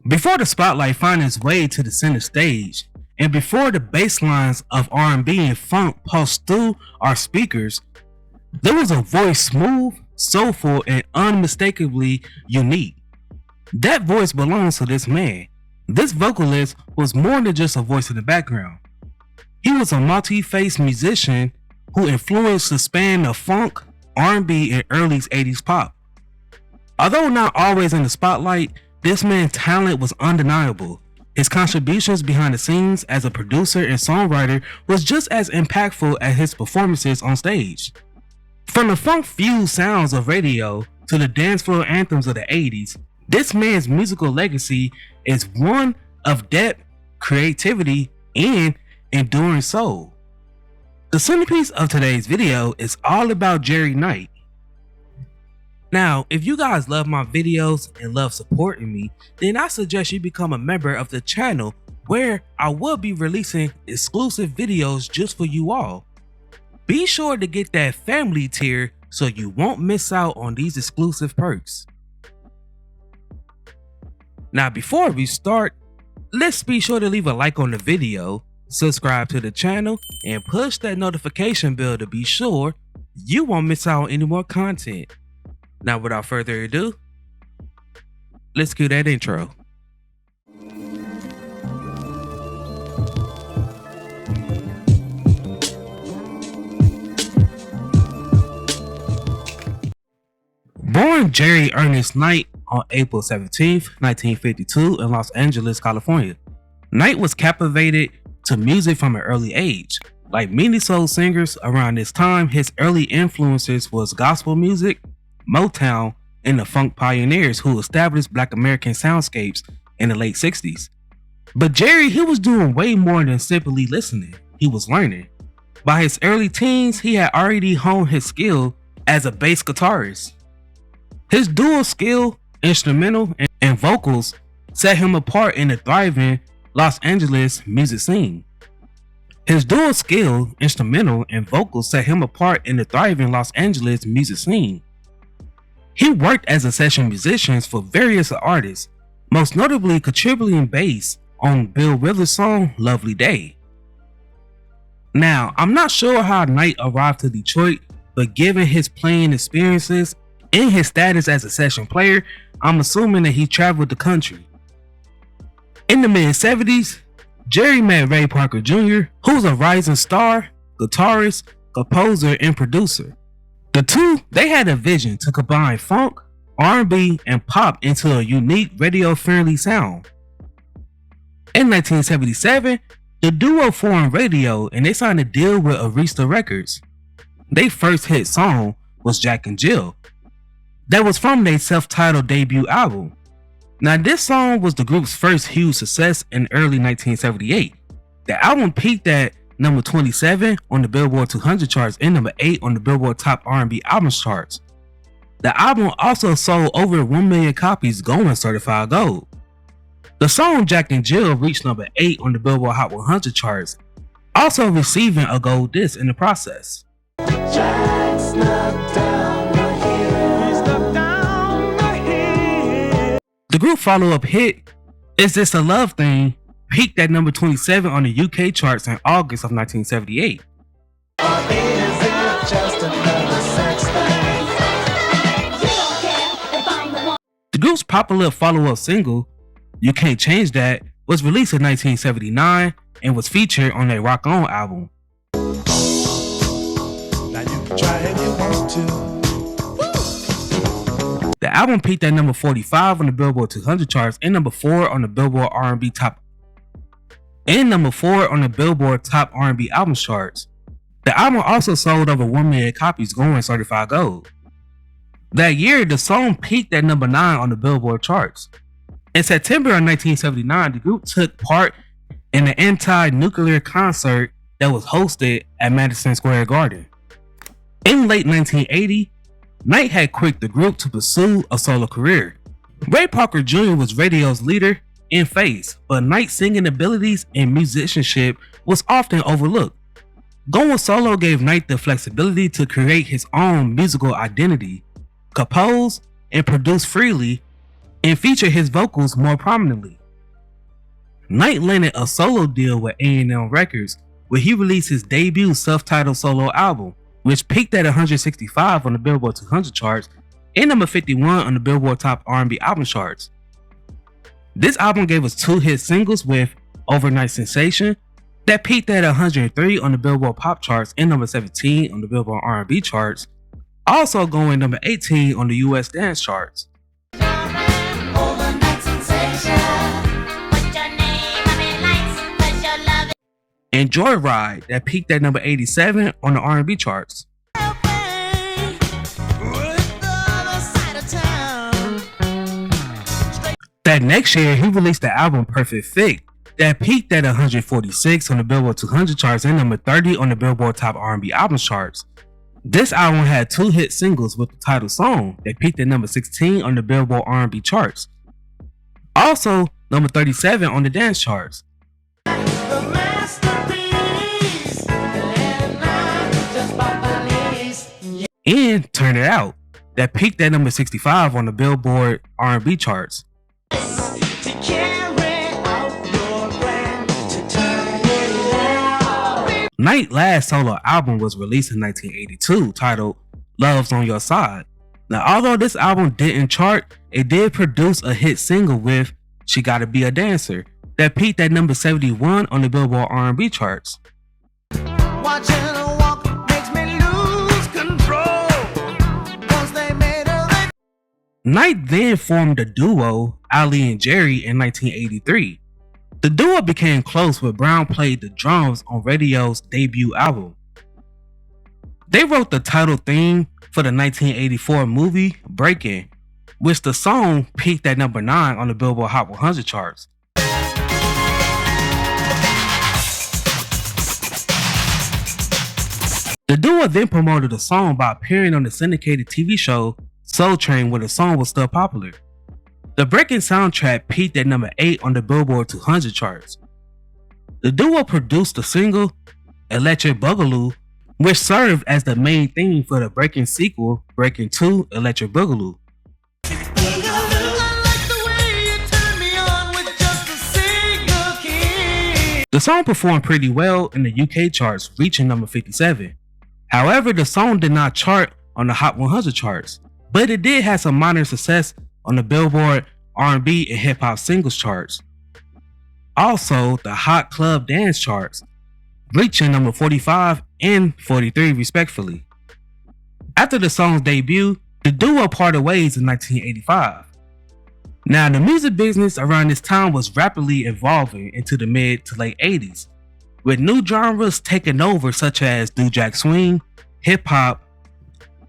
Before the spotlight found its way to the center stage, and before the bass lines of R&B and funk pulsed through our speakers, there was a voice smooth, soulful, and unmistakably unique. That voice belongs to this man. This vocalist was more than just a voice in the background. He was a multi-faced musician who influenced the span of funk, R&B, and early 80s pop. Although not always in the spotlight, this man's talent was undeniable. His contributions behind the scenes as a producer and songwriter was just as impactful as his performances on stage. From the funk-fused sounds of Raydio to the dance floor anthems of the 80s, this man's musical legacy is one of depth, creativity, and enduring soul. The centerpiece of today's video is all about Jerry Knight. Now, if you guys love my videos and love supporting me, then I suggest you become a member of the channel where I will be releasing exclusive videos just for you all. Be sure to get that family tier so you won't miss out on these exclusive perks. Now, before we start, let's be sure to leave a like on the video, subscribe to the channel, and push that notification bell to be sure you won't miss out on any more content. Now, without further ado, let's cue that intro. Born Jerry Ernest Knight on April 17, 1952 in Los Angeles, California, Knight was captivated to music from an early age. Like many soul singers around this time, his early influences was gospel music, MOTOWN, and the funk pioneers who established Black American soundscapes in the late 60s. But Jerry, he was doing way more than simply listening. He was learning. By his early teens, he had already honed his skill as a bass guitarist. His dual skill, instrumental and vocals, set him apart in the thriving Los Angeles music scene. His dual skill, instrumental, and vocals set him apart in the thriving Los Angeles music scene. He worked as a session musician for various artists, most notably contributing bass on Bill Withers' song Lovely Day. Now, I'm not sure how Knight arrived to Detroit, but given his playing experiences and his status as a session player, I'm assuming that he traveled the country. In the mid-70s, Jerry met Ray Parker Jr., who was a rising star, guitarist, composer, and producer. The two, they had a vision to combine funk, R&B, and pop into a unique radio-friendly sound. In 1977, the duo formed Raydio and they signed a deal with Arista Records. Their first hit song was Jack and Jill. That was from their self-titled debut album. Now, this song was the group's first huge success in early 1978. The album peaked at number 27 on the Billboard 200 charts and number 8 on the Billboard Top R&B Albums charts. The album also sold over 1 million copies, going certified gold. The song Jack and Jill reached number 8 on the Billboard Hot 100 charts, also receiving a gold disc in the process. Jack snuck down the hill. He snuck down the hill. The group follow-up hit, Is This a Love Thing?, peaked at number 27 on the UK charts in August of 1978. Or is it just another sex thing? The group's popular follow-up single, You Can't Change That, was released in 1979 and was featured on their Rock On album. Now you can try if you want to. The album peaked at number 45 on the Billboard 200 charts and number 4 on the Billboard R&B Top R&B Albums charts. The album also sold over 1 million copies, going certified gold. That year, the song peaked at number 9 on the Billboard charts. In September of 1979, the group took part in an anti-nuclear concert that was hosted at Madison Square Garden. In late 1980, Knight had quit the group to pursue a solo career. Ray Parker Jr. was Raydio's leader and face, but Knight's singing abilities and musicianship was often overlooked. Going solo gave Knight the flexibility to create his own musical identity, compose, and produce freely, and featured his vocals more prominently. Knight landed a solo deal with A&M Records, where he released his debut self-titled solo album, which peaked at 165 on the Billboard 200 charts and number 51 on the Billboard Top R&B Album charts. This album gave us 2 hit singles with Overnight Sensation that peaked at 103 on the Billboard Pop charts and number 17 on the Billboard R&B charts, also going number 18 on the US dance charts. And Joyride that peaked at number 87 on the R&B charts. That next year, he released the album Perfect Fit that peaked at 146 on the Billboard 200 charts and number 30 on the Billboard Top R&B Albums charts. This album had 2 hit singles with the title song that peaked at number 16 on the Billboard R&B charts. Also, number 37 on the dance charts. And Turn It Out that peaked at number 65 on the Billboard R&B charts. Knight's last solo album was released in 1982, titled Love's on Your Side. Now, although this album didn't chart, it did produce a hit single with She Gotta Be a Dancer that peaked at number 71 on the Billboard R&B charts. Knight then formed the duo Ollie and Jerry in 1983. The duo became close when Brown played the drums on Raydio's debut album. They wrote the title theme for the 1984 movie Breakin', which the song peaked at number 9 on the Billboard Hot 100 charts. The duo then promoted the song by appearing on the syndicated TV show Soul Train, where the song was still popular. The Breakin' soundtrack peaked at number 8 on the Billboard 200 charts. The duo produced the single Electric Boogaloo, which served as the main theme for the Breakin' sequel, Breakin' 2 Electric Boogaloo. The song performed pretty well in the UK charts, reaching number 57. However, the song did not chart on the Hot 100 charts, but it did have some minor success on the Billboard R&B and Hip Hop Singles charts. Also, the Hot Club Dance charts, reaching number 45 and 43 respectively. After the song's debut, the duo parted ways in 1985. Now, the music business around this time was rapidly evolving into the mid to late 80s, with new genres taking over such as New-Jack Swing, hip hop,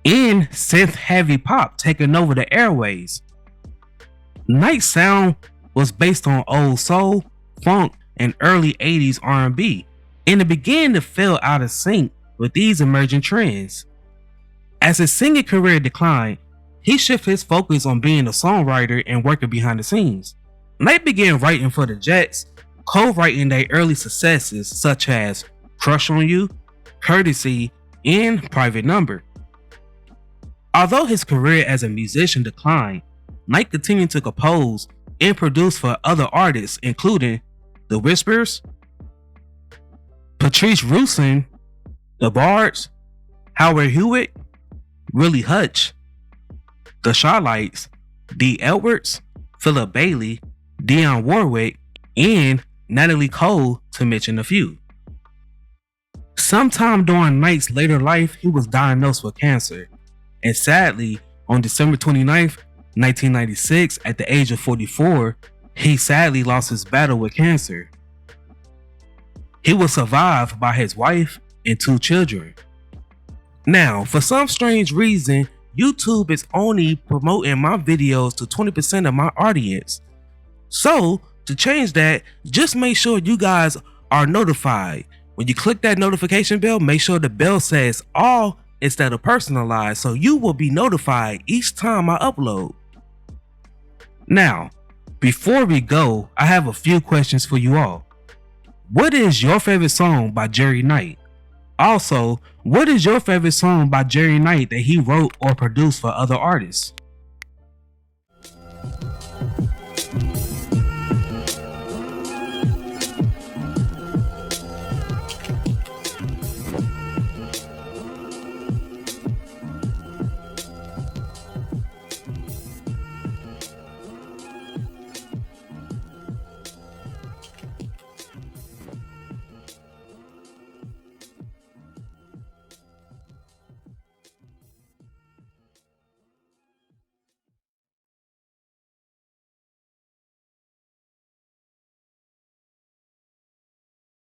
and synth-heavy pop taking over the airways. Knight's sound was based on old soul, funk, and early 80s R&B, and it began to feel out of sync with these emerging trends. As his singing career declined, he shifted his focus on being a songwriter and working behind the scenes. Knight began writing for the Jets, co-writing their early successes such as Crush on You, Courtesy, and Private Number. Although his career as a musician declined, Knight continued to compose and produce for other artists including The Whispers, Patrice Russin, The Bards, Howard Hewitt, Willie Hutch, The Charlites, Dee Edwards, Philip Bailey, Dionne Warwick, and Natalie Cole, to mention a few. Sometime during Knight's later life, he was diagnosed with cancer, and sadly, on December 29th, 1996, at the age of 44, he sadly lost his battle with cancer. He was survived by his wife and 2 children. Now, for some strange reason, YouTube is only promoting my videos to 20% of my audience. So, to change that, just make sure you guys are notified. When you click that notification bell, make sure the bell says all instead of personalized, so you will be notified each time I upload. Now, before we go, I have a few questions for you all. What is your favorite song by Jerry Knight? Also, what is your favorite song by Jerry Knight that he wrote or produced for other artists?